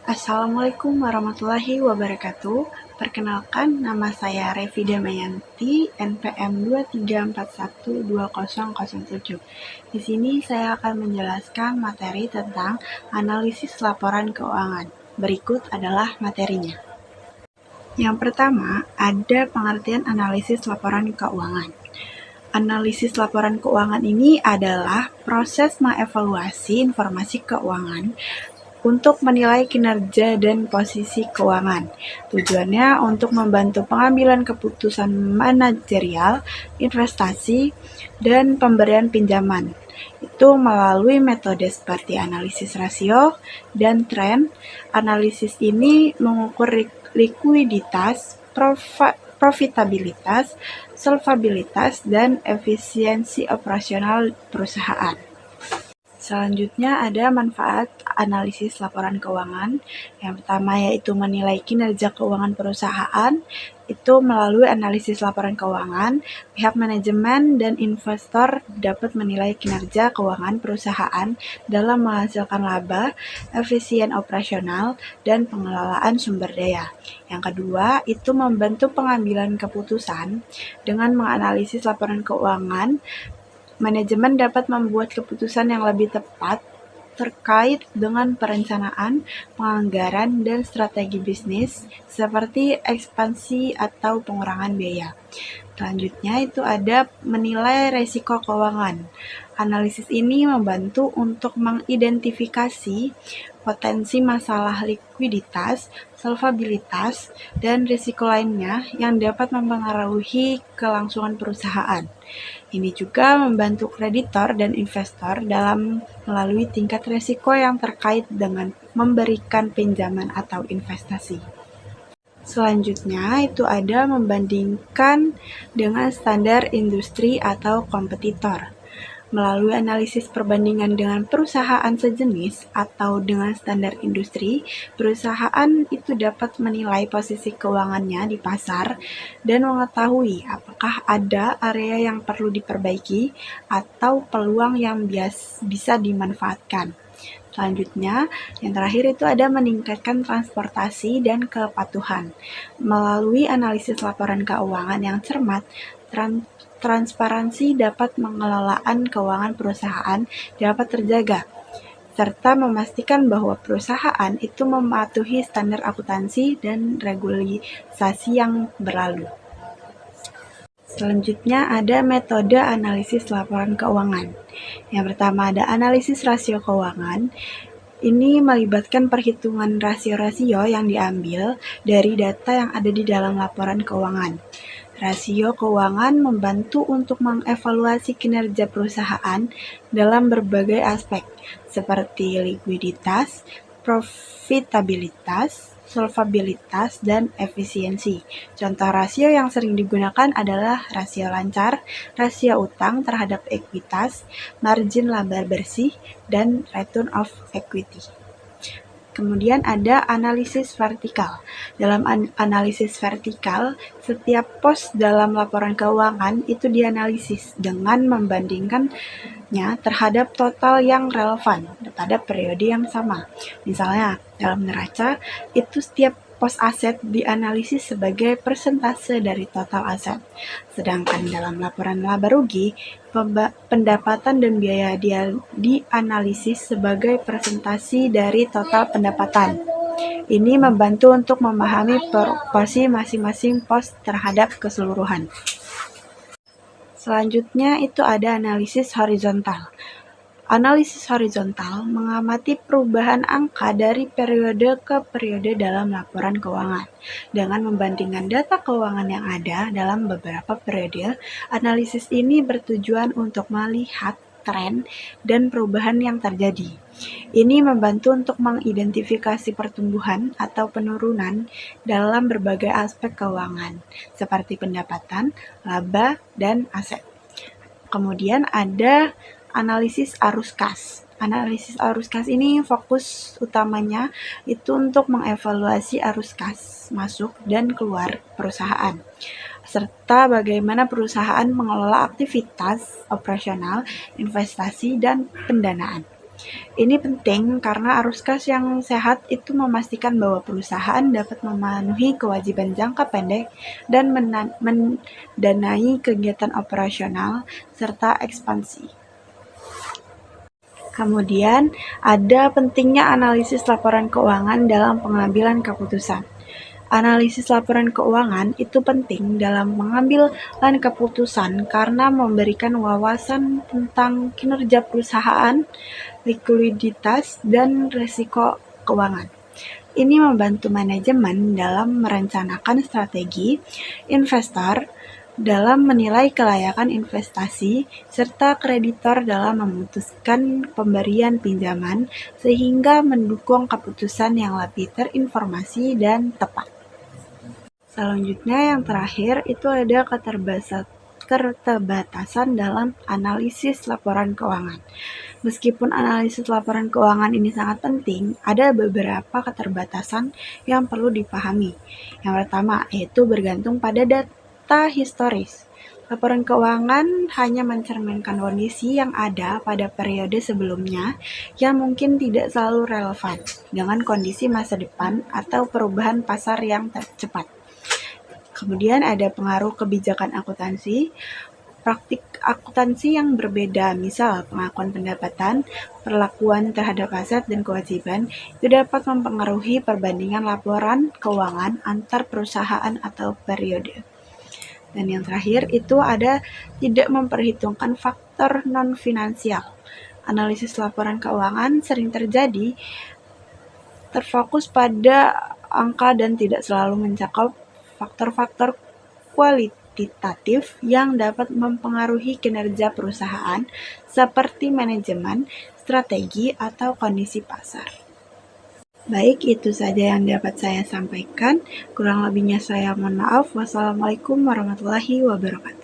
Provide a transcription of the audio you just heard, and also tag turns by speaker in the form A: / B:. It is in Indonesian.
A: Assalamualaikum warahmatullahi wabarakatuh. Perkenalkan, nama saya Revi Damayanti, NPM 23412007. Di sini saya akan menjelaskan materi tentang analisis laporan keuangan. Berikut adalah materinya. Yang pertama, ada pengertian analisis laporan keuangan. Analisis laporan keuangan ini adalah proses mengevaluasi informasi keuangan untuk menilai kinerja dan posisi keuangan. Tujuannya untuk membantu pengambilan keputusan manajerial, investasi, dan pemberian pinjaman. Itu melalui metode seperti analisis rasio dan tren. Analisis ini mengukur likuiditas, profitabilitas, solvabilitas, dan efisiensi operasional perusahaan. Selanjutnya ada manfaat analisis laporan keuangan. Yang pertama yaitu menilai kinerja keuangan perusahaan. Itu melalui analisis laporan keuangan, pihak manajemen dan investor dapat menilai kinerja keuangan perusahaan dalam menghasilkan laba, efisien operasional, dan pengelolaan sumber daya. Yang kedua, itu membantu pengambilan keputusan. Dengan menganalisis laporan keuangan, manajemen dapat membuat keputusan yang lebih tepat terkait dengan perencanaan, penganggaran, dan strategi bisnis, seperti ekspansi atau pengurangan biaya. Selanjutnya itu ada menilai resiko keuangan. Analisis ini membantu untuk mengidentifikasi potensi masalah likuiditas, solvabilitas, dan risiko lainnya yang dapat mempengaruhi kelangsungan perusahaan. Ini juga membantu kreditor dan investor dalam melalui tingkat risiko yang terkait dengan memberikan pinjaman atau investasi. Selanjutnya itu ada membandingkan dengan standar industri atau kompetitor. Melalui analisis perbandingan dengan perusahaan sejenis atau dengan standar industri, perusahaan itu dapat menilai posisi keuangannya di pasar dan mengetahui apakah ada area yang perlu diperbaiki atau peluang yang bisa dimanfaatkan. Selanjutnya, yang terakhir itu ada meningkatkan transportasi dan kepatuhan. Melalui analisis laporan keuangan yang cermat, transparansi dapat pengelolaan keuangan perusahaan dapat terjaga, serta memastikan bahwa perusahaan itu mematuhi standar akuntansi dan regulasi yang berlalu. Selanjutnya ada metode analisis laporan keuangan. Yang pertama ada analisis rasio keuangan. Ini melibatkan perhitungan rasio-rasio yang diambil dari data yang ada di dalam laporan keuangan. Rasio keuangan membantu untuk mengevaluasi kinerja perusahaan dalam berbagai aspek, seperti likuiditas, profitabilitas, solvabilitas, dan efisiensi. Contoh rasio yang sering digunakan adalah rasio lancar, rasio utang terhadap ekuitas, margin laba bersih, dan return of equity. Kemudian ada analisis vertikal. Dalam analisis vertikal, setiap pos dalam laporan keuangan itu dianalisis dengan membandingkannya terhadap total yang relevan pada periode yang sama. Misalnya, dalam neraca, itu setiap pos aset dianalisis sebagai persentase dari total aset. Sedangkan dalam laporan laba rugi, pendapatan dan biaya dia dianalisis sebagai presentasi dari total pendapatan. Ini membantu untuk memahami proporsi masing-masing pos terhadap keseluruhan. Selanjutnya itu ada analisis horizontal. Analisis horizontal mengamati perubahan angka dari periode ke periode dalam laporan keuangan. Dengan membandingkan data keuangan yang ada dalam beberapa periode, analisis ini bertujuan untuk melihat tren dan perubahan yang terjadi. Ini membantu untuk mengidentifikasi pertumbuhan atau penurunan dalam berbagai aspek keuangan, seperti pendapatan, laba, dan aset. Kemudian ada analisis arus kas. Analisis arus kas ini fokus utamanya itu untuk mengevaluasi arus kas masuk dan keluar perusahaan, serta bagaimana perusahaan mengelola aktivitas operasional, investasi, dan pendanaan. Ini penting karena arus kas yang sehat itu memastikan bahwa perusahaan dapat memenuhi kewajiban jangka pendek dan mendanai kegiatan operasional serta ekspansi. Kemudian, ada pentingnya analisis laporan keuangan dalam pengambilan keputusan. Analisis laporan keuangan itu penting dalam mengambil keputusan karena memberikan wawasan tentang kinerja perusahaan, likuiditas, dan risiko keuangan. Ini membantu manajemen dalam merencanakan strategi investor, dalam menilai kelayakan investasi, serta kreditor dalam memutuskan pemberian pinjaman, sehingga mendukung keputusan yang lebih terinformasi dan tepat. Selanjutnya yang terakhir itu ada keterbatasan dalam analisis laporan keuangan. Meskipun analisis laporan keuangan ini sangat penting, ada beberapa keterbatasan yang perlu dipahami. Yang pertama, yaitu bergantung pada data historis. Laporan keuangan hanya mencerminkan kondisi yang ada pada periode sebelumnya yang mungkin tidak selalu relevan dengan kondisi masa depan atau perubahan pasar yang cepat. Kemudian ada pengaruh kebijakan akuntansi, praktik akuntansi yang berbeda, misal pengakuan pendapatan, perlakuan terhadap aset dan kewajiban, itu dapat mempengaruhi perbandingan laporan keuangan antar perusahaan atau periode. Dan yang terakhir itu ada tidak memperhitungkan faktor non-finansial. Analisis laporan keuangan sering terjadi terfokus pada angka dan tidak selalu mencakup faktor-faktor kualitatif yang dapat mempengaruhi kinerja perusahaan seperti manajemen, strategi, atau kondisi pasar. Baik, itu saja yang dapat saya sampaikan. Kurang lebihnya saya mohon maaf. Wassalamualaikum warahmatullahi wabarakatuh.